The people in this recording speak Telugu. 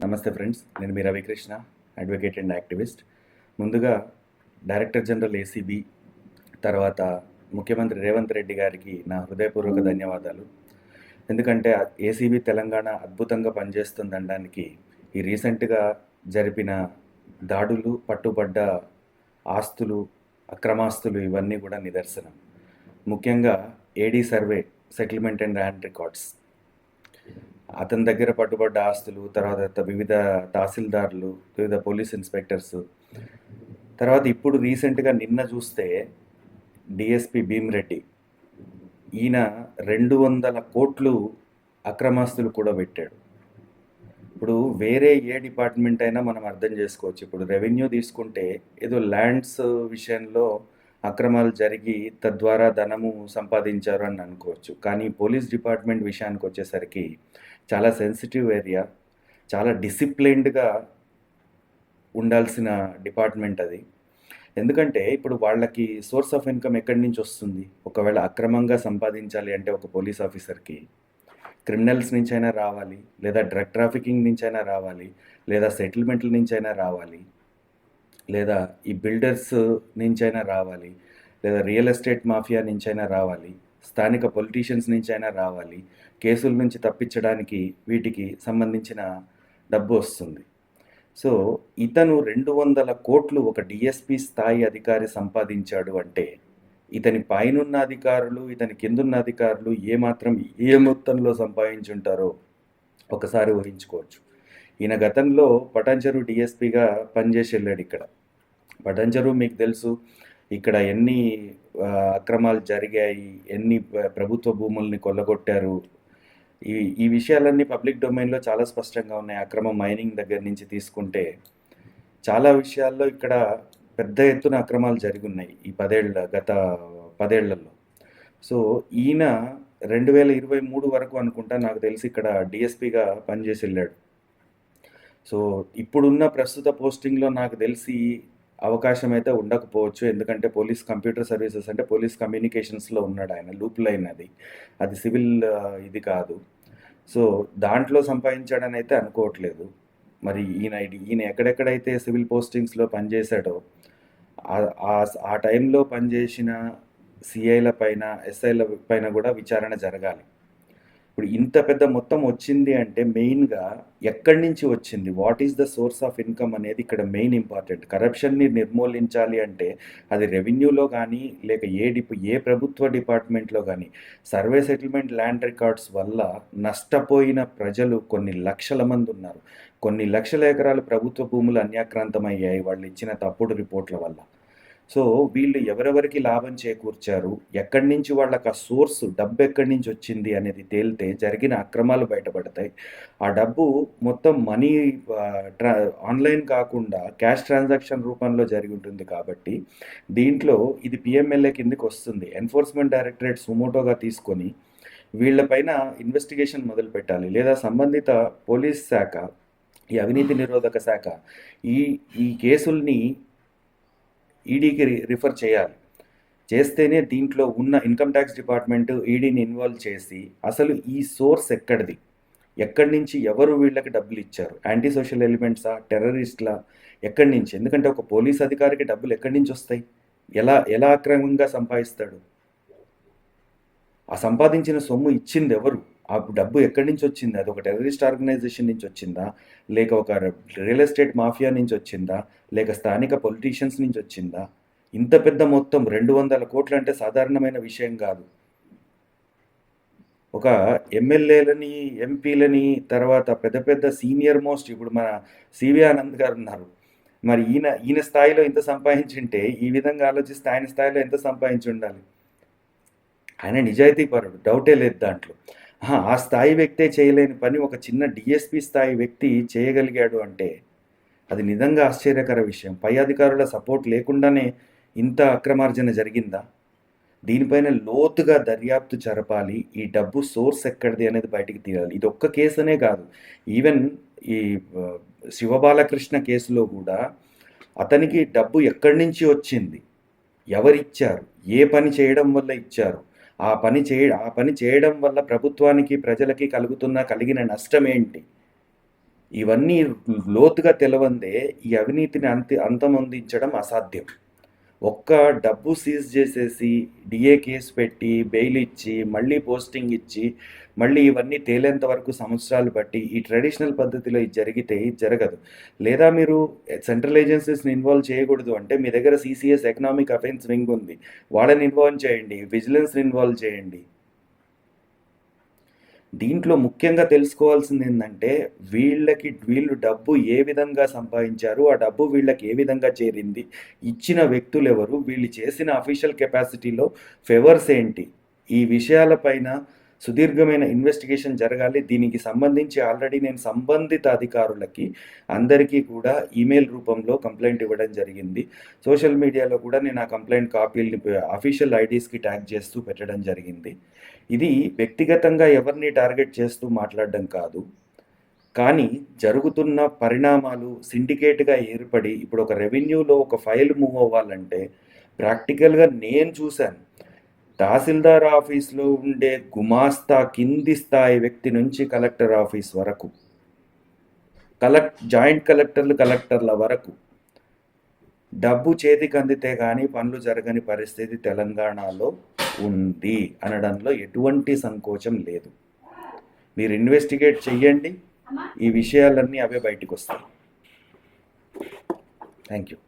నమస్తే ఫ్రెండ్స్, నేను మీ రవికృష్ణ, అడ్వకేట్ అండ్ యాక్టివిస్ట్. ముందుగా డైరెక్టర్ జనరల్ ఏసీబీ, తర్వాత ముఖ్యమంత్రి రేవంత్ రెడ్డి గారికి నా హృదయపూర్వక ధన్యవాదాలు. ఎందుకంటే ఏసీబీ తెలంగాణ అద్భుతంగా పనిచేస్తుందనడానికి ఈ రీసెంట్గా జరిపిన దాడులు, పట్టుబడ్డ ఆస్తులు, అక్రమాస్తులు ఇవన్నీ కూడా నిదర్శనం. ముఖ్యంగా ఏడీ survey, settlement and land records, అతని దగ్గర పట్టుబడ్డ ఆస్తులు, తర్వాత వివిధ తహసీల్దార్లు, వివిధ పోలీస్ ఇన్స్పెక్టర్స్, తర్వాత ఇప్పుడు రీసెంట్గా నిన్న చూస్తే డిఎస్పి భీమ్రెడ్డి, ఈయన 200 కోట్లు అక్రమాస్తులు కూడా పెట్టాడు. ఇప్పుడు వేరే ఏ డిపార్ట్మెంట్ అయినా మనం అర్థం చేసుకోవచ్చు. ఇప్పుడు రెవెన్యూ తీసుకుంటే ఏదో ల్యాండ్స్ విషయంలో అక్రమాలు జరిగి తద్వారా ధనము సంపాదించారు అని అనుకోవచ్చు. కానీ పోలీస్ డిపార్ట్మెంట్ విషయానికి వచ్చేసరికి చాలా సెన్సిటివ్ ఏరియా, చాలా డిసిప్లైన్డ్గా ఉండాల్సిన డిపార్ట్మెంట్ అది. ఎందుకంటే ఇప్పుడు వాళ్ళకి సోర్స్ ఆఫ్ ఇన్కమ్ ఎక్కడి నుంచి వస్తుంది? ఒకవేళ అక్రమంగా సంపాదించాలి అంటే ఒక పోలీస్ ఆఫీసర్కి క్రిమినల్స్ నుంచైనా రావాలి, లేదా డ్రగ్ ట్రాఫికింగ్ నుంచైనా రావాలి, లేదా సెటిల్మెంట్ల నుంచైనా రావాలి, లేదా ఈ బిల్డర్స్ నుంచైనా రావాలి, లేదా రియల్ ఎస్టేట్ మాఫియా నుంచైనా రావాలి, స్థానిక పొలిటీషియన్స్ నుంచైనా రావాలి. కేసుల నుంచి తప్పించడానికి వీటికి సంబంధించిన డబ్బు వస్తుంది. సో ఇతను 200 కోట్లు ఒక డిఎస్పి స్థాయి అధికారి సంపాదించాడు అంటే ఇతని పైనున్న అధికారులు, ఇతని కిందున్న అధికారులు ఏమాత్రం ఏ మొత్తంలో సంపాదించుంటారో ఒకసారి ఊహించుకోవచ్చు. ఈయన గతంలో పటాన్చెరు డిఎస్పిగా పనిచేసి వెళ్ళాడు. ఇక్కడ పటాన్చెరు మీకు తెలుసు, ఇక్కడ ఎన్ని అక్రమాలు జరిగాయి, ఎన్ని ప్రభుత్వ భూముల్ని కొల్లగొట్టారు. ఈ విషయాలన్నీ పబ్లిక్ డొమైన్లో చాలా స్పష్టంగా ఉన్నాయి. అక్రమ మైనింగ్ దగ్గర నుంచి తీసుకుంటే చాలా విషయాల్లో ఇక్కడ పెద్ద ఎత్తున అక్రమాలు జరిగి ఉన్నాయి ఈ గత 10 ఏళ్లలో. సో ఈయన 2023 వరకు అనుకుంటా, నాకు తెలిసి ఇక్కడ డిఎస్పిగా పనిచేసి వెళ్ళాడు. సో ఇప్పుడున్న ప్రస్తుత పోస్టింగ్లో నాకు తెలిసి అవకాశం అయితే ఉండకపోవచ్చు. ఎందుకంటే పోలీస్ కంప్యూటర్ సర్వీసెస్ అంటే పోలీస్ కమ్యూనికేషన్స్లో ఉన్నాడు ఆయన. లూప్ లైన్ అది సివిల్ ఇది కాదు. సో దాంట్లో సంపాదించాడని అయితే అనుకోవట్లేదు. మరి ఈయన ఎక్కడెక్కడైతే సివిల్ పోస్టింగ్స్లో పనిచేశాడో ఆ టైంలో పనిచేసిన సిఐల పైన, ఎస్ఐల పైన కూడా విచారణ జరగాలి. ఇప్పుడు ఇంత పెద్ద మొత్తం వచ్చింది అంటే మెయిన్గా ఎక్కడి నుంచి వచ్చింది, what is the source of income అనేది ఇక్కడ మెయిన్ ఇంపార్టెంట్. కరప్షన్ని నిర్మూలించాలి అంటే అది రెవెన్యూలో కానీ, లేక ఏ ప్రభుత్వ డిపార్ట్మెంట్లో కానీ సర్వే, సెటిల్మెంట్, ల్యాండ్ రికార్డ్స్ వల్ల నష్టపోయిన ప్రజలు కొన్ని లక్షల మంది ఉన్నారు. కొన్ని లక్షల ఎకరాలు ప్రభుత్వ భూములు అన్యాక్రాంతమయ్యాయి వాళ్ళు ఇచ్చిన తప్పుడు రిపోర్ట్ల వల్ల. సో వీళ్ళు ఎవరెవరికి లాభం చేకూర్చారు, ఎక్కడి నుంచి వాళ్ళకి ఆ సోర్స్, డబ్బు ఎక్కడి నుంచి వచ్చింది అనేది తేలితే జరిగిన అక్రమాలు బయటపడతాయి. ఆ డబ్బు మొత్తం మనీ ఆన్లైన్ కాకుండా క్యాష్ ట్రాన్సాక్షన్ రూపంలో జరిగి ఉంటుంది. కాబట్టి దీంట్లో ఇది పిఎంఎల్ఏ కిందకి వస్తుంది. ఎన్ఫోర్స్మెంట్ డైరెక్టరేట్ సుమోటోగా తీసుకొని వీళ్ళపైన ఇన్వెస్టిగేషన్ మొదలు పెట్టాలి, లేదా సంబంధిత పోలీస్ శాఖ, ఈ అవినీతి నిరోధక శాఖ ఈ కేసుల్ని ఈడీకి రిఫర్ చేస్తేనే దీంట్లో ఉన్న ఇన్కమ్ ట్యాక్స్ డిపార్ట్మెంట్ ఈడీని ఇన్వాల్వ్ చేసి అసలు ఈ సోర్స్ ఎక్కడి నుంచి ఎవరు వీళ్ళకి డబ్బులు ఇచ్చారు, యాంటీ సోషల్ ఎలిమెంట్సా, టెర్రరిస్ట్లా, ఎక్కడి నుంచి? ఎందుకంటే ఒక పోలీస్ అధికారికి డబ్బులు ఎక్కడి నుంచి వస్తాయి, ఎలా అక్రమంగా సంపాదిస్తాడు? ఆ సంపాదించిన సొమ్ము ఇచ్చింది ఎవరు? ఆ డబ్బు ఎక్కడి నుంచి వచ్చింది? అది ఒక టెర్రరిస్ట్ ఆర్గనైజేషన్ నుంచి వచ్చిందా, లేక ఒక రియల్ ఎస్టేట్ మాఫియా నుంచి వచ్చిందా, లేక స్థానిక పొలిటీషియన్స్ నుంచి వచ్చిందా? ఇంత పెద్ద మొత్తం 200 కోట్లు అంటే సాధారణమైన విషయం కాదు. ఒక ఎమ్మెల్యేలని, ఎంపీలని, తర్వాత పెద్ద సీనియర్ మోస్ట్, ఇప్పుడు మన సివి ఆనంద్ గారు ఉన్నారు. మరి ఈయన స్థాయిలో ఇంత సంపాదించుంటే, ఈ విధంగా ఆలోచిస్తే ఆయన స్థాయిలో ఎంత సంపాదించి ఉండాలి? ఆయన నిజాయితీపరుడు, డౌటే లేదు దాంట్లో. ఆ స్థాయి వ్యక్తే చేయలేని పని ఒక చిన్న డిఎస్పి స్థాయి వ్యక్తి చేయగలిగాడు అంటే అది నిజంగా ఆశ్చర్యకర విషయం. పై అధికారుల సపోర్ట్ లేకుండానే ఇంత అక్రమార్జన జరిగిందా? దీనిపైన లోతుగా దర్యాప్తు జరపాలి. ఈ డబ్బు సోర్స్ ఎక్కడిది అనేది బయటికి తీయాలి. ఇది ఒక్క కేసునే కాదు, ఈవెన్ ఈ శివబాలకృష్ణ కేసులో కూడా అతనికి డబ్బు ఎక్కడి నుంచి వచ్చింది, ఎవరిచ్చారు, ఏ పని చేయడం వల్ల ఇచ్చారు, ఆ పని చేయడం వల్ల ప్రభుత్వానికి, ప్రజలకి కలిగిన నష్టం ఏంటి, ఇవన్నీ లోతుగా తెలవందే ఈ అవినీతిని అంతమొందించడం అసాధ్యం. ఒక్క డబ్బు సీజ్ చేసేసి డిఏ కేసు పెట్టి బెయిల్ ఇచ్చి మళ్ళీ పోస్టింగ్ ఇచ్చి మళ్ళీ ఇవన్నీ తేలేంత వరకు సంవత్సరాలు బట్టి ఈ ట్రెడిషనల్ పద్ధతిలో ఇది జరిగితే ఇది జరగదు. లేదా మీరు సెంట్రల్ ఏజెన్సీస్ని ఇన్వాల్వ్ చేయకూడదు అంటే మీ దగ్గర సిసిఎస్ ఎకనామిక్ అఫెన్స్ వింగ్ ఉంది, వాళ్ళని ఇన్వాల్వ్ చేయండి, విజిలెన్స్ని ఇన్వాల్వ్ చేయండి. దీంట్లో ముఖ్యంగా తెలుసుకోవాల్సింది ఏంటంటే వీళ్ళు డబ్బు ఏ విధంగా సంపాదించారు, ఆ డబ్బు వీళ్ళకి ఏ విధంగా చేరింది, ఇచ్చిన వ్యక్తులు ఎవరు, వీళ్ళు చేసిన అఫీషియల్ కెపాసిటీలో ఫేవర్స్ ఏంటి, ఈ విషయాలపైన సుదీర్ఘమైన ఇన్వెస్టిగేషన్ జరగాలి. దీనికి సంబంధించి ఆల్రెడీ నేను సంబంధిత అధికారులకి అందరికీ కూడా ఈమెయిల్ రూపంలో కంప్లైంట్ ఇవ్వడం జరిగింది. సోషల్ మీడియాలో కూడా నేను ఆ కంప్లైంట్ కాపీలని అఫీషియల్ ఐడీస్కి ట్యాగ్ చేస్తూ పెట్టడం జరిగింది. ఇది వ్యక్తిగతంగా ఎవరిని టార్గెట్ చేస్తూ మాట్లాడడం కాదు, కానీ జరుగుతున్న పరిణామాలు సిండికేట్గా ఏర్పడి ఇప్పుడు ఒక రెవెన్యూలో ఒక ఫైల్ మూవ్ అవ్వాలంటే ప్రాక్టికల్గా నేను చూశాను. తహసీల్దార్ ఆఫీస్లో ఉండే గుమాస్తా కింది స్థాయి వ్యక్తి నుంచి కలెక్టర్ ఆఫీస్ వరకు, జాయింట్ కలెక్టర్ల వరకు డబ్బు చేతికి అందితే కానీ పనులు జరగని పరిస్థితి తెలంగాణలో ఉంది అనడంలో ఎటువంటి సంకోచం లేదు. మీరు ఇన్వెస్టిగేట్ చెయ్యండి, ఈ విషయాలన్నీ అవే బయటికి వస్తాయి. Thank you.